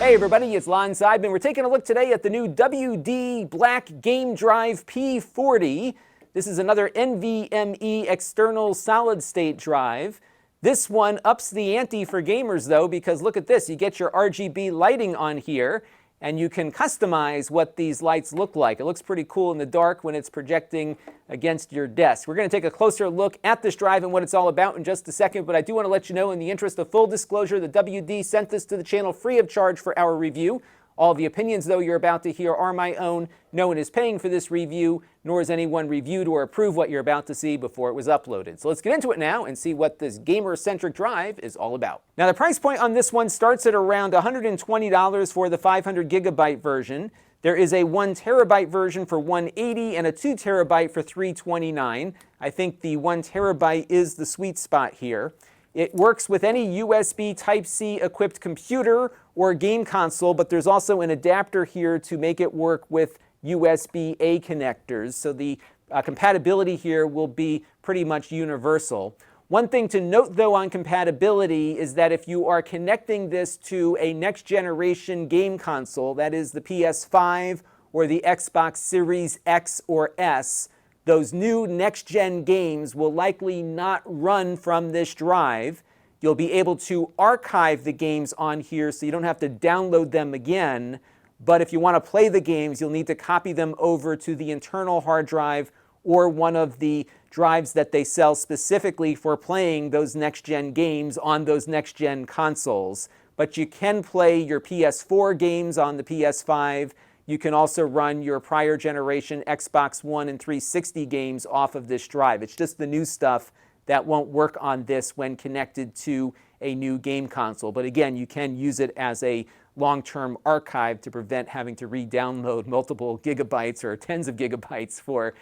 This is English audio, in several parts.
Hey everybody, it's Lon.TV, and we're taking a look today at the new WD Black Game Drive P40. This is another NVMe external solid-state drive. This one ups the ante for gamers though, because look at this, you get your RGB lighting on here, and you can customize what these lights look like. It looks pretty cool in the dark when it's projecting against your desk. We're going to take a closer look at this drive and what it's all about in just a second, but I do want to let you know, in the interest of full disclosure, that WD sent this to the channel free of charge for our review. All the opinions, though, you're about to hear are my own. No one is paying for this review, nor has anyone reviewed or approved what you're about to see before it was uploaded. So let's get into it now and see what this gamer-centric drive is all about. Now, the price point on this one starts at around $120 for the 500 gigabyte version. There is a 1 terabyte version for $180 and a 2 terabyte for $329. I think the 1 terabyte is the sweet spot here. It works with any USB Type-C equipped computer or game console, but there's also an adapter here to make it work with USB-A connectors. So the compatibility here will be pretty much universal. One thing to note, though, on compatibility is that if you are connecting this to a next-generation game console, that is the PS5 or the Xbox Series X or S, those new next-gen games will likely not run from this drive. You'll be able to archive the games on here so you don't have to download them again. But if you want to play the games, you'll need to copy them over to the internal hard drive or one of the drives that they sell specifically for playing those next-gen games on those next-gen consoles. But you can play your PS4 games on the PS5. You can also run your prior generation Xbox One and 360 games off of this drive. It's just the new stuff that won't work on this when connected to a new game console. But again, you can use it as a long-term archive to prevent having to re-download multiple gigabytes or tens of gigabytes for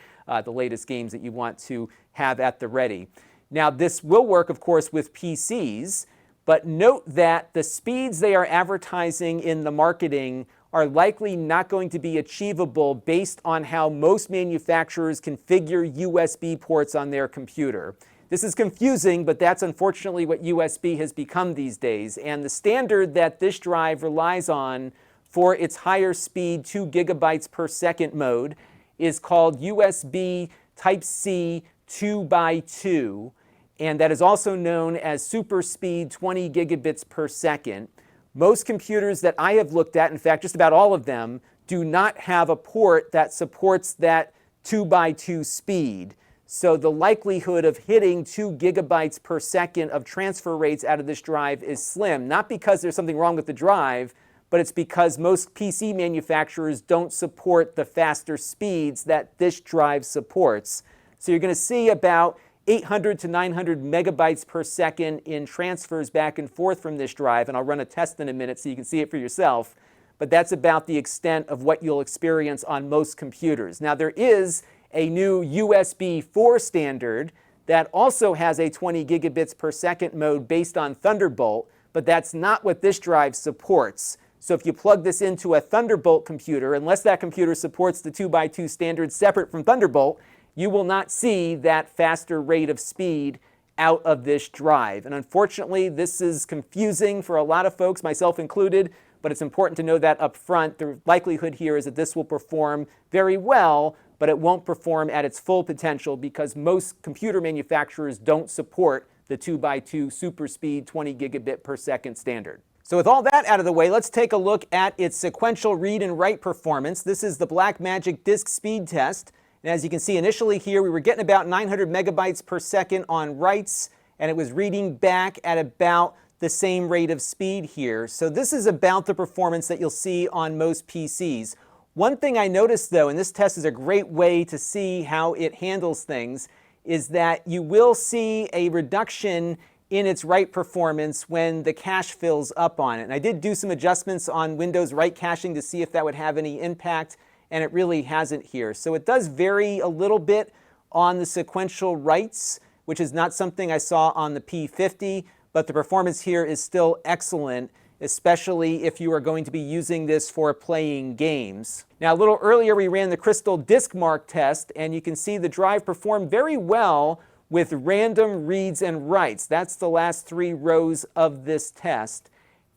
the latest games that you want to have at the ready. Now, this will work, of course, with PCs, but note that the speeds they are advertising in the marketing are likely not going to be achievable based on how most manufacturers configure USB ports on their computer. This is confusing, but that's unfortunately what USB has become these days. And the standard that this drive relies on for its higher speed 2 gigabytes per second mode is called USB Type-C 2x2, and that is also known as super speed 20 gigabits per second. Most computers that I have looked at, in fact, just about all of them, do not have a port that supports that 2x2 speed. So the likelihood of hitting 2 gigabytes per second of transfer rates out of this drive is slim. Not because there's something wrong with the drive, but it's because most PC manufacturers don't support the faster speeds that this drive supports. So you're going to see about 800 to 900 megabytes per second in transfers back and forth from this drive, and I'll run a test in a minute so you can see it for yourself, but that's about the extent of what you'll experience on most computers. Now, there is a new USB 4 standard that also has a 20 gigabits per second mode based on Thunderbolt, but that's not what this drive supports. So if you plug this into a Thunderbolt computer, unless that computer supports the 2x2 standard separate from Thunderbolt, you will not see that faster rate of speed out of this drive. And unfortunately, this is confusing for a lot of folks, myself included, but it's important to know that up front. The likelihood here is that this will perform very well, but it won't perform at its full potential because most computer manufacturers don't support the 2x2 super speed 20 gigabit per second standard. So with all that out of the way, let's take a look at its sequential read and write performance. This is the Blackmagic disk speed test. And as you can see, initially here, we were getting about 900 megabytes per second on writes, and it was reading back at about the same rate of speed here. So this is about the performance that you'll see on most PCs. One thing I noticed, though, and this test is a great way to see how it handles things, is that you will see a reduction in its write performance when the cache fills up on it. And I did do some adjustments on Windows write caching to see if that would have any impact, and it really hasn't here. So it does vary a little bit on the sequential writes, which is not something I saw on the P40, but the performance here is still excellent, especially if you are going to be using this for playing games. Now, a little earlier we ran the Crystal Disk Mark test, and you can see the drive performed very well with random reads and writes. That's the last 3 rows of this test.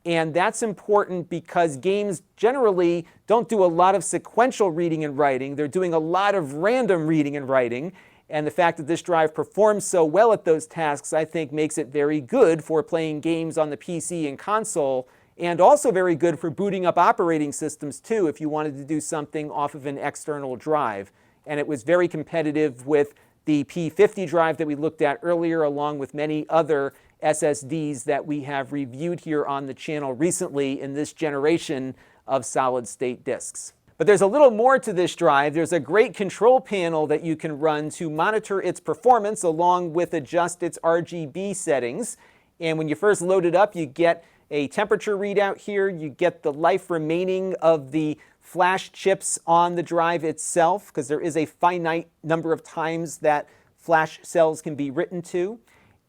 And that's important because games generally don't do a lot of sequential reading and writing. They're doing a lot of random reading and writing. And the fact that this drive performs so well at those tasks, I think, makes it very good for playing games on the PC and console, and also very good for booting up operating systems too if you wanted to do something off of an external drive. And it was very competitive with the P40 drive that we looked at earlier, along with many other SSDs that we have reviewed here on the channel recently in this generation of solid-state disks. But there's a little more to this drive. There's a great control panel that you can run to monitor its performance along with adjust its RGB settings. And when you first load it up, you get a temperature readout here. You get the life remaining of the flash chips on the drive itself, because there is a finite number of times that flash cells can be written to.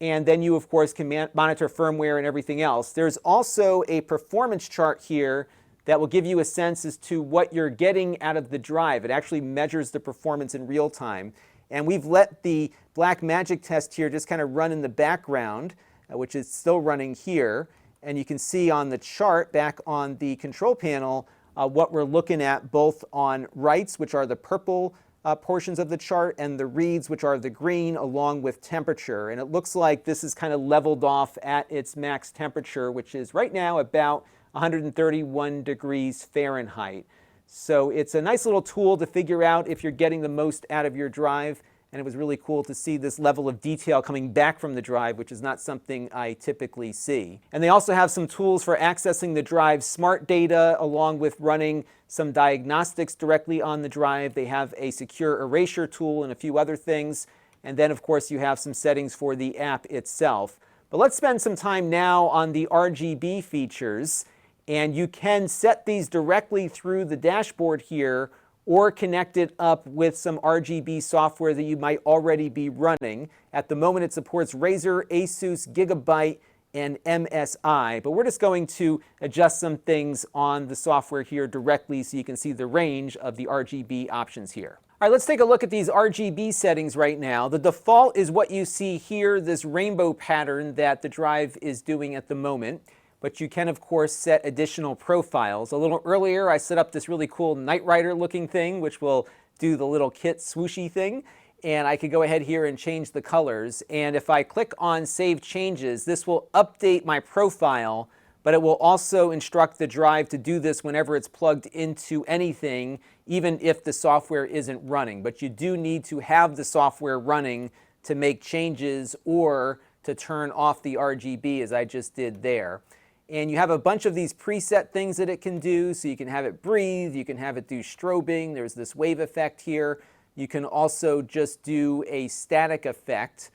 And then you, of course, can monitor firmware and everything else. There's also a performance chart here that will give you a sense as to what you're getting out of the drive. It actually measures the performance in real time. And we've let the Blackmagic test here just kind of run in the background, which is still running here. And you can see on the chart back on the control panel what we're looking at, both on writes, which are the purple portions of the chart, and the reads, which are the green, along with temperature. And it looks like this is kind of leveled off at its max temperature, which is right now about 131 degrees Fahrenheit. So it's a nice little tool to figure out if you're getting the most out of your drive. And it was really cool to see this level of detail coming back from the drive, which is not something I typically see. And they also have some tools for accessing the drive's smart data, along with running some diagnostics directly on the drive. They have a secure erasure tool and a few other things. And then, of course, you have some settings for the app itself. But let's spend some time now on the RGB features. And you can set these directly through the dashboard here, or connect it up with some RGB software that you might already be running. At the moment, it supports Razer, Asus, Gigabyte, and MSI. But we're just going to adjust some things on the software here directly so you can see the range of the RGB options here. All right, let's take a look at these RGB settings right now. The default is what you see here, this rainbow pattern that the drive is doing at the moment. But you can, of course, set additional profiles. A little earlier, I set up this really cool Knight Rider looking thing, which will do the little kit swooshy thing. And I could go ahead here and change the colors. And if I click on Save Changes, this will update my profile, but it will also instruct the drive to do this whenever it's plugged into anything, even if the software isn't running. But you do need to have the software running to make changes or to turn off the RGB, as I just did there. And you have a bunch of these preset things that it can do. So you can have it breathe, you can have it do strobing, there's this wave effect here. You can also just do a static effect,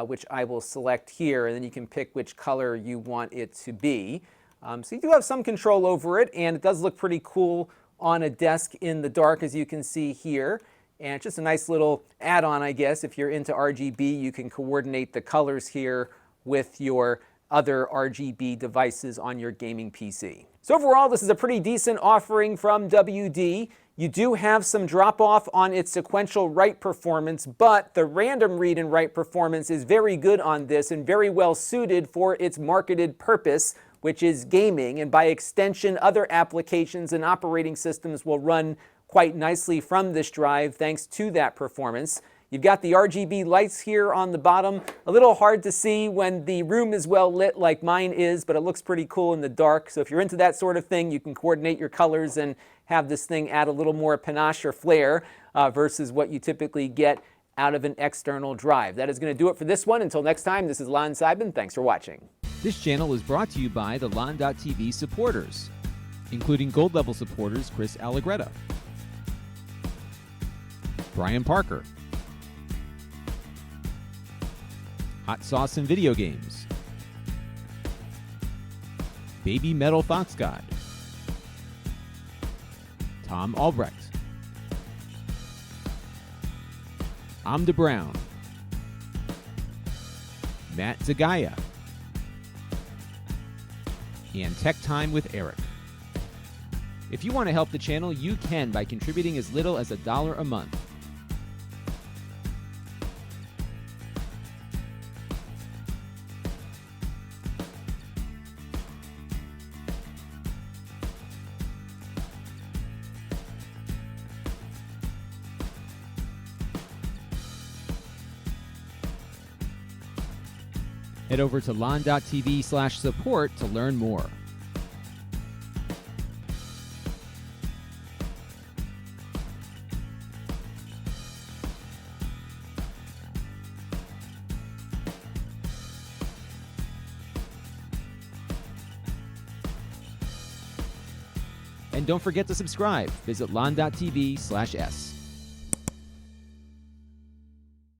which I will select here, and then you can pick which color you want it to be. So you do have some control over it, and it does look pretty cool on a desk in the dark, as you can see here. And it's just a nice little add-on, I guess. If you're into RGB, you can coordinate the colors here with your other RGB devices on your gaming PC. So overall, this is a pretty decent offering from WD. You do have some drop-off on its sequential write performance, but the random read and write performance is very good on this and very well suited for its marketed purpose, which is gaming. And by extension, other applications and operating systems will run quite nicely from this drive thanks to that performance. You've got the RGB lights here on the bottom. A little hard to see when the room is well lit like mine is, but it looks pretty cool in the dark. So if you're into that sort of thing, you can coordinate your colors and have this thing add a little more panache or flair versus what you typically get out of an external drive. That is going to do it for this one. Until next time, this is Lon.TV. Thanks for watching. This channel is brought to you by the Lon.TV supporters, including gold level supporters Chris Allegretta, Brian Parker, Hot Sauce and Video Games, Baby Metal Fox God, Tom Albrecht, Amda Brown, Matt Zagaya, and Tech Time with Eric. If you want to help the channel, you can by contributing as little as $1 a month. Head over to Lon.TV/support to learn more. And don't forget to subscribe. Visit Lon.TV/s.